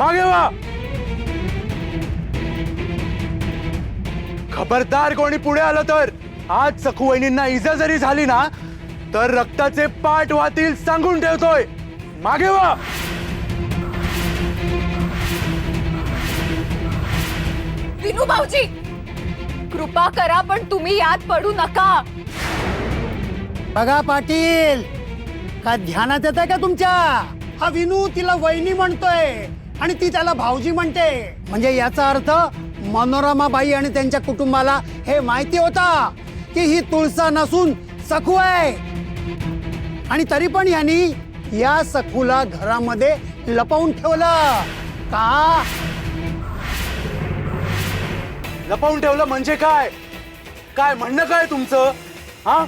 मागे वा. खबरदार कोणी पुढे आलं तर आज सखू वहिनींना इजा जरी झाली ना तर रक्ताचे पाठ वाहतील सांगून ठेवतोय. मागे वा. विनू भाऊजी कृपा करा पण तुम्ही यात पडू नका. बघा पाटील, का ध्यानात येत आहे का तुमच्या? हा विनू तिला वहिनी म्हणतोय आणि ती त्याला भाऊजी म्हणते. म्हणजे याचा अर्थ मनोरमाबाई आणि त्यांच्या कुटुंबाला हे माहिती होता की ही तुळसा नसून सखू आहे. आणि तरी पण यांनी या सखूला घरामध्ये लपवून ठेवलं का? लपवून ठेवलं म्हणजे काय? काय म्हणणं काय तुमचं? हा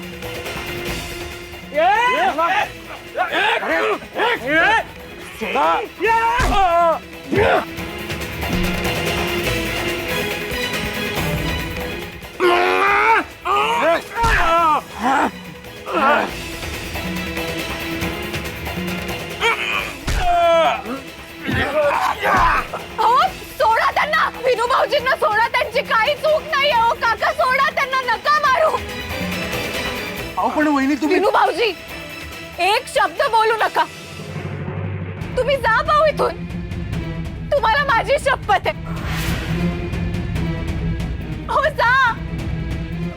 सोडा त्यांना. विनू भाऊजींना सोडा, त्यांची काही चूक नाही. हो काका सोडा त्यांना, नका मारू. अहो पण वहिनी तुम्ही. विनू भाऊजी एक शब्द बोलू नका. तुम्ही जा भाऊ इथून. तुम्हाला माझी शपथ आहे. हो जा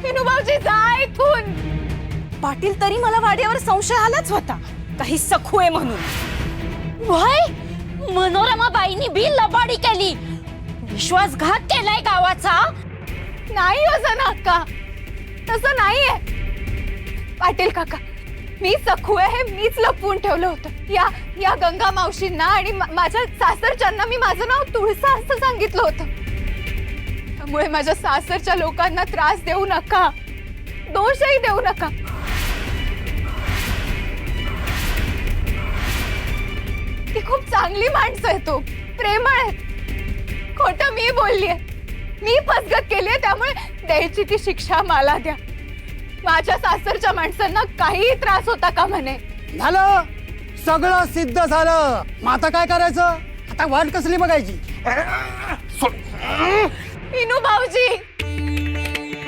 विनू भाऊजी, जा इथून. पाटील तरी मला वाड्यावर संशय आलाच होता काही सखू आहे म्हणून. वय मनोरमाबाईंनी बी लबाडी केली, विश्वासघात केलाय गावाचा. नाही असं नका, तसं नाहीये. पाटील काका मी सखू आहे हे मीच लपवून ठेवलं होतं. या गंगा मावशींना आणि माझ्या सासरच्यांना मी माझं नाव तुळसा असं सांगितलं होतं. त्यामुळे माझ्या सासरच्या लोकांना त्रास देऊ नका, दोषही देऊ नका. ती खूप चांगली माणसं आहे, तो प्रेमळ आहे. खोटं मी बोललीये, मी फसगत केलीये, त्यामुळे द्यायची ती शिक्षा मला द्या. माझ्या सासरच्या माणसांना काही त्रास होता का म्हणे. झालं, सगळं सिद्ध झालं. मग आता काय करायचं? आता वाट कसली बघायची? विनू भाऊजी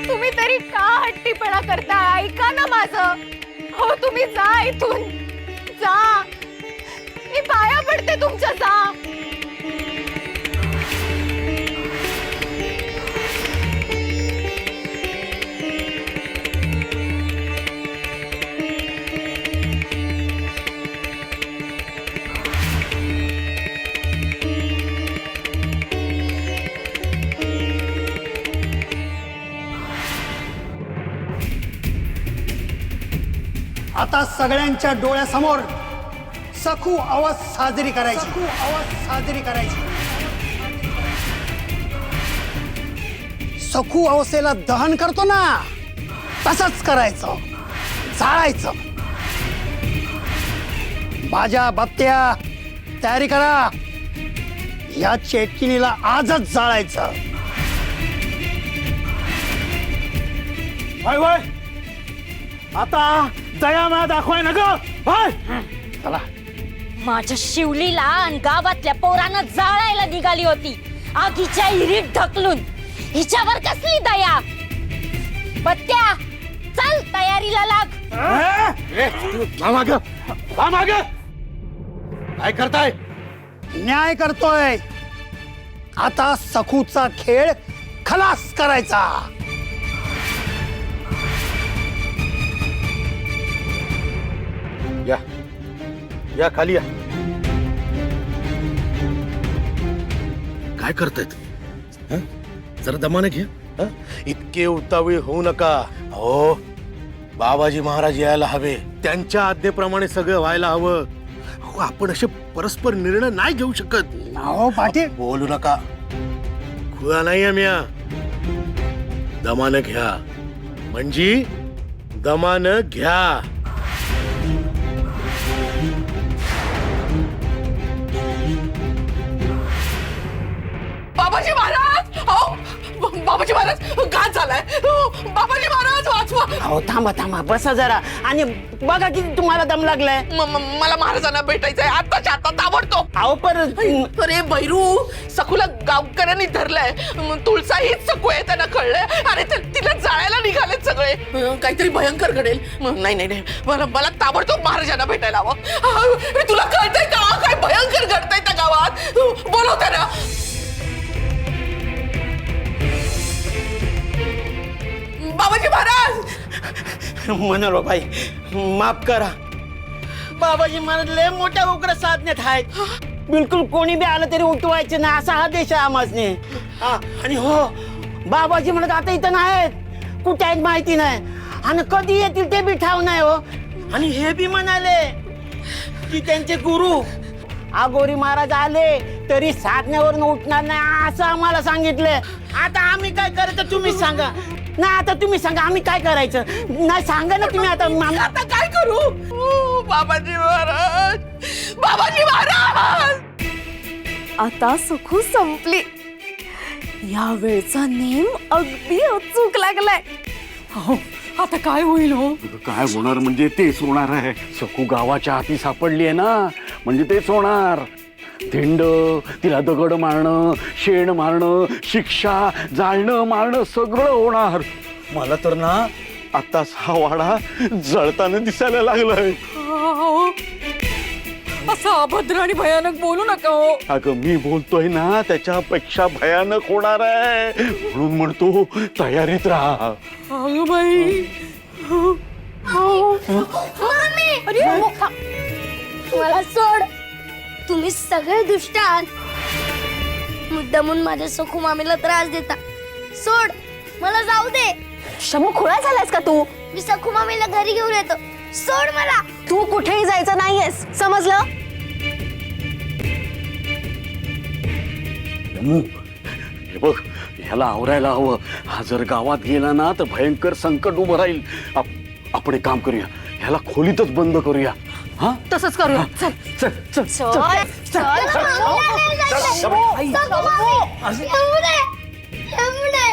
तुम्ही तरी का हट्टीपणा करता? ऐका ना माझं. हो तुम्ही जा इथून, जा. मी पाया पडते तुमच्या, जा. आता सगळ्यांच्या डोळ्यासमोर सखू आवाज साजरी करायची. सखू आवाज साजरी करायची. सखू अवस्थेला दहन करतो ना, तसंच करायचं. जाळायचं. बाजा बत्त्या तयारी करा. या चेटकिनीला आजच जाळायचं. वय वय आता दयामाया दाखवाय ना ग. चला. माझ्या शिवलीला आणि गावातल्या पोरांना जाळायला निघाली होती, आगीच्या हिरीत ढकलून. हिच्यावर कसली दया? बत्त्या चल तयारीला लाग. काय करताय? न्याय करतोय. आता सखूचा खेळ खलास करायचा. या या खाली या. काय करतायत? जरा दमाने घे. इतके उतावीळ होऊ नका. हो बाबाजी महाराज यायला हवे, त्यांच्या आज्ञेप्रमाणे सगळं व्हायला हवं. हो आपण असे परस्पर निर्णय नाही घेऊ शकत. हो पाटील. बोलू नका. खुळा नाहीये म्या. दमानं घ्या. म्हणजे दमानं घ्या. बाबाजी महाराज बाबाजी महाराज घात झालाय. बाबाजी महाराज वाचवा. अहो थांबा थांबा बसा जरा आणि बघा किती तुम्हाला दम लागलाय. मला महाराजांना भेटायचंय आत्ताच्या आता ताबडतोब. अहो परत अरे बैरू सखूला गावकऱ्यांनी धरलंय. तुळसा हीच सकू आहे त्यांना कळलंय. अरे तिला जाळायला निघालेत सगळे. काहीतरी भयंकर घडेल. नाही नाही नाही मला ताबडतोब महाराजांना भेटायला हवं. तुला कळतंय का काय भयंकर घडतंय त्या गावात. बोलव त्यांना. बाबाजी महाराज. मनोरो बाई माफ करा. बाबाजी महाराज लय मोठ्या उग्र साधण्यात आहेत. बिलकुल कोणी बी आलं तरी उठवायचे ना असा आदेश आहे आम्हासने. आणि हो बाबाजी म्हणत आता इथं नाहीत. कुठे आहेत माहिती नाही आणि कधी येतील ते बी ठाव नाही हो. आणि हे बी म्हणाले की त्यांचे गुरु आगोरी महाराज आले तरी साधण्यावरून उठणार नाही असं आम्हाला सांगितलंय. आता आम्ही काय करायचं तुम्हीच सांगा ना. आता तुम्ही सांगा आम्ही काय करायचं. नाही सांगा ना तुम्ही. आता आता काय करू. बाबाजी महाराज. बाबाजी महाराज. आता सखू संपली. या वेळचा नेम अगदी अचूक लागलाय. आता काय होईल हो. काय होणार म्हणजे तेच होणार आहे. सकू गावाच्या हाती सापडली आहे ना म्हणजे तेच होणार. धिंड तिला दगड मारणं शेण मारणं शिक्षा जाळणं मारणं सगळं होणार. मला तर ना आताच हा वाडा जळताना दिसायला लागलाय. असं अभद्र आणि भयानक बोलू नका हो. अगं मी बोलतोय ना त्याच्यापेक्षा भयानक होणार आहे म्हणून म्हणतो तयारीत राहा. अगं बाई. मला सोड. तुम्ही सगळे दुष्ट आहात. मुद्दामून माझ्या सखू मामीला त्रास देता. सोड मला जाऊ दे. शमू खुळा झालायस का तू? मी सखू मामीला घरी घेऊन येतो. सोड मला. तू कुठेही जायचं नाहीयेस समजलं. हे बघ ह्याला आवरायला हवं. हा जर गावात गेला ना तर भयंकर संकट उभं राहील. आपण एक काम करूया ह्याला खोलीतच बंद करूया. हा तसंच करूया. चल चल चल सोड. सोड. सखू मामी. येऊ दे. येऊ दे.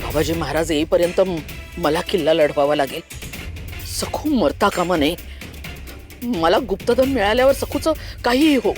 बाबाजी महाराज येईपर्यंत मला किल्ला लढवावा लागेल. सखू मरता कामा नये. मला गुप्तधन मिळाल्यावर सखूचं काहीही हो.